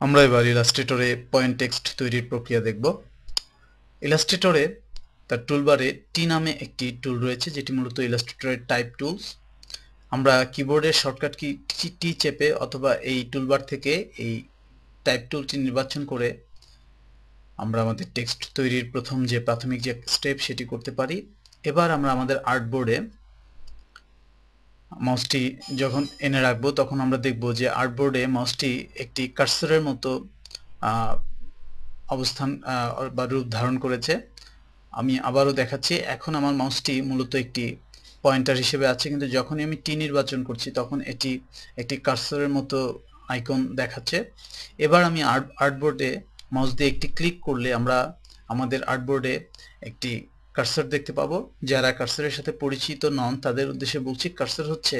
আমরা এবার ইলাস্ট্রেটরে point text তৈরির প্রক্রিয়া দেখব। ইলাস্ট্রেটরে তার টুলবারে টি নামে একটি টুল রয়েছে, যেটি মূলত ইলাস্ট্রেটরের টাইপ টুলস। আমরা কিবোর্ডের শর্টকাট কি টি চেপে অথবা এই টুলবার থেকে এই টাইপ টুলটি নির্বাচন করে আমরা আমাদের টেক্সট তৈরির প্রথম যে প্রাথমিক যে স্টেপ সেটি করতে পারি। এবার আমরা আমাদের আর্টবোর্ডে মাউসটি যখন এনে রাখবো, তখন আমরা দেখব যে আর্টবোর্ডে মাউসটি একটি কার্সরের মতো অবস্থান বা রূপ ধারণ করেছে। আমি আবারও দেখাচ্ছি, এখন আমার মাউসটি মূলত একটি পয়েন্টার হিসেবে আছে, কিন্তু যখনই আমি টি নির্বাচন করছি তখন এটি একটি কার্সরের মতো আইকন দেখাচ্ছে। এবার আমি আর্টবোর্ডে মাউস দিয়ে একটি ক্লিক করলে আমরা আমাদের আর্টবোর্ডে একটি কার্সর দেখতে পাবো। যারা কার্সরের সাথে পরিচিত নন তাদের উদ্দেশ্যে বলছি, কার্সর হচ্ছে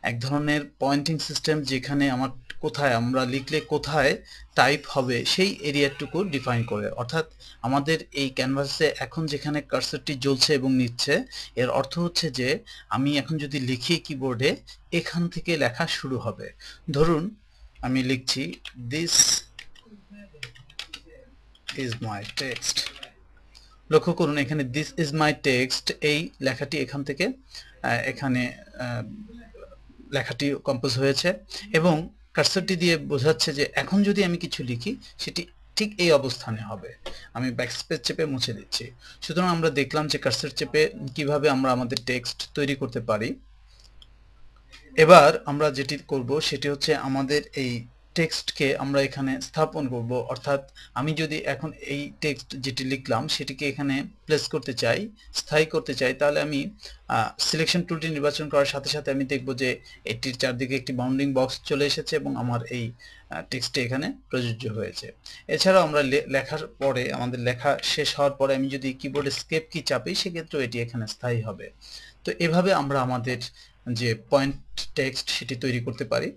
এক ধরনের পয়েন্টিং সিস্টেম, যেখানে আমার কোথায় আমরা লিখলে কোথায় টাইপ হবে সেই এরিয়াটুকু ডিফাইন করে। অর্থাৎ আমাদের এই ক্যানভাসে এখন যেখানে কার্সরটি জ্বলছে এবং নিচ্ছে, এর অর্থ হচ্ছে যে আমি এখন যদি লিখি কিবোর্ডে, এখান থেকে লেখা শুরু হবে। ধরুন আমি লিখছি দিস ইজ মাই টেক্সট। লক্ষ্য করুন এখানে দিস ইজ মাই টেক্সট এই লেখাটি এখান থেকে এখানে লেখাটি কম্পোজ হয়েছে এবং কার্সরটি দিয়ে বোঝাচ্ছে যে এখন যদি আমি কিছু লিখি সেটি ঠিক এই অবস্থানে হবে। আমি ব্যাকস্পেস চেপে মুছে দিচ্ছি। সুতরাং আমরা দেখলাম যে কার্সর চেপে কিভাবে আমরা আমাদের টেক্সট তৈরি করতে পারি। এবার আমরা যেটি করব সেটি হচ্ছে আমাদের এই টেক্সটকে আমরা এখানে স্থাপন করব। অর্থাৎ আমি যদি এখন এই টেক্সট যেটি লিখলাম সেটিকে এখানে প্লেস করতে চাই, স্থায়ী করতে চাই, তাহলে আমি সিলেকশন টুলটি নির্বাচন করার সাথে সাথে আমি দেখব যে এটির চারদিকে একটি বাউন্ডিং বক্স চলে এসেছে এবং আমার এই টেক্সটটি এখানে প্রযোজ্য হয়েছে। এছাড়াও আমরা লেখার পরে, আমাদের লেখা শেষ হওয়ার পরে আমি যদি কিবোর্ডে স্কেপ কি চাপি, সেক্ষেত্রেও এটি এখানে স্থায়ী হবে। তো এভাবে আমরা আমাদের যে পয়েন্ট টেক্সট সেটি তৈরি করতে পারি।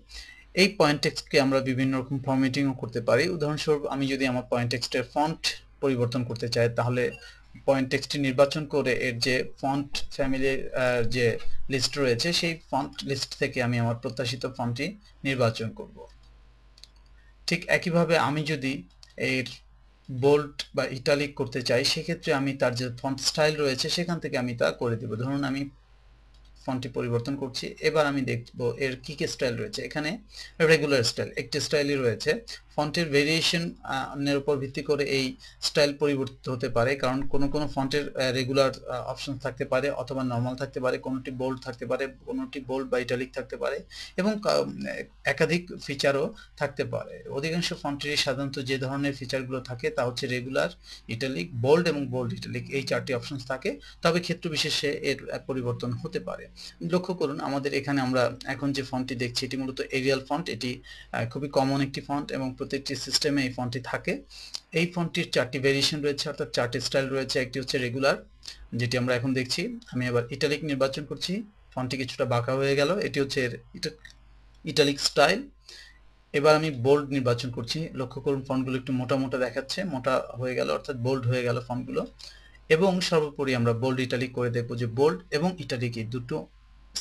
এই পয়েন্ট টেক্সটকে আমরা বিভিন্ন রকম ফরম্যাটিংও করতে পারি। উদাহরণস্বরূপ আমি যদি আমার পয়েন্ট টেক্সটের ফন্ট পরিবর্তন করতে চাই, তাহলে পয়েন্ট টেক্সটটি নির্বাচন করে এর যে ফন্ট ফ্যামিলির যে লিস্ট রয়েছে সেই ফন্ট লিস্ট থেকে আমি আমার প্রত্যাশিত ফন্টটি নির্বাচন করব। ঠিক একইভাবে আমি যদি এর বোল্ড বা ইটালিক করতে চাই, সেক্ষেত্রে আমি তার যে ফন্ট স্টাইল রয়েছে সেখান থেকে আমি তা করে দেব। ধরুন আমি ফন্টটি পরিবর্তন করছি। এবার আমি দেখব এর কি কি স্টাইল রয়েছে। এখানে রেগুলার স্টাইল একটি স্টাইলই রয়েছে। ফন্টের ভেরিয়েশন এর উপর ভিত্তি করে এই স্টাইল পরিবর্তিত হতে পারে, কারণ কোনো ফন্টের রেগুলার অপশন থাকতে পারে অথবা নর্মাল থাকতে পারে, কোনোটি বোল্ড থাকতে পারে, কোনোটি বোল্ড বা ইটালিক থাকতে পারে এবং একাধিক ফিচারও থাকতে পারে। অধিকাংশ ফন্টেরই সাধারণত যে ধরনের ফিচারগুলো থাকে তা হচ্ছে রেগুলার, ইটালিক, বোল্ড এবং বোল্ড ইটালিক, এই চারটি অপশন থাকে। তবে ক্ষেত্র বিশেষে এর পরিবর্তন হতে পারে। লক্ষ্য করুন আমাদের এখানে আমরা এখন যে ফন্টটি দেখছি এটি মূলত এরিয়াল ফন্ট। এটি খুবই কমন একটি ফন্ট এবং প্রত্যেকটি সিস্টেমে এই ফন্টটি থাকে। এই ফন্টটির চারটি ভেরিয়েশন রয়েছে, অর্থাৎ চারটি স্টাইল রয়েছে। একটি হচ্ছে রেগুলার, যেটি আমরা এখন দেখছি। আমি আবার ইটালিক নির্বাচন করছি, ফন্টটি কিছুটা বাঁকা হয়ে গেল, এটি হচ্ছে ইটালিক স্টাইল। এবার আমি বোল্ড নির্বাচন করছি। লক্ষ্য করুন ফন্টগুলো একটু মোটা মোটা দেখাচ্ছে, মোটা হয়ে গেল অর্থাৎ বোল্ড হয়ে গেল ফন্টগুলো। এবং সর্বোপরি আমরা বোল্ড ইটালিক করে দেখব যে বোল্ড এবং ইটালিক এই দুটো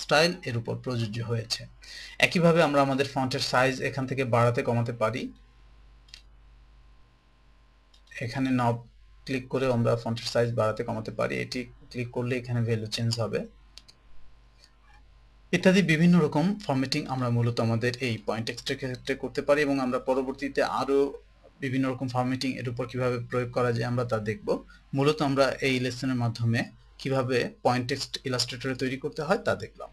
স্টাইল এর উপর প্রযোজ্য হয়েছে। একইভাবে আমরা আমাদের ফন্টের সাইজ এখান থেকে বাড়াতে কমাতে পারি। এখানে নব ক্লিক করে আমরা ফন্টের সাইজ বাড়াতে কমাতে পারি। এটি ক্লিক করলে এখানে ভ্যালু চেঞ্জ হবে। ইত্যাদি বিভিন্ন রকম ফরম্যাটিং আমরা মূলত আমাদের এই পয়েন্ট টেক্সটের ক্ষেত্রে করতে পারি এবং আমরা পরবর্তীতে আরো বিভিন্ন রকম ফরম্যাটিং এর উপর কিভাবে প্রয়োগ করা যায় আমরা তা দেখব। মূলত আমরা এই লেসনের মাধ্যমে কিভাবে পয়েন্ট টেক্সট ইলাস্ট্রেটরে তৈরি করতে হয় তা দেখলাম।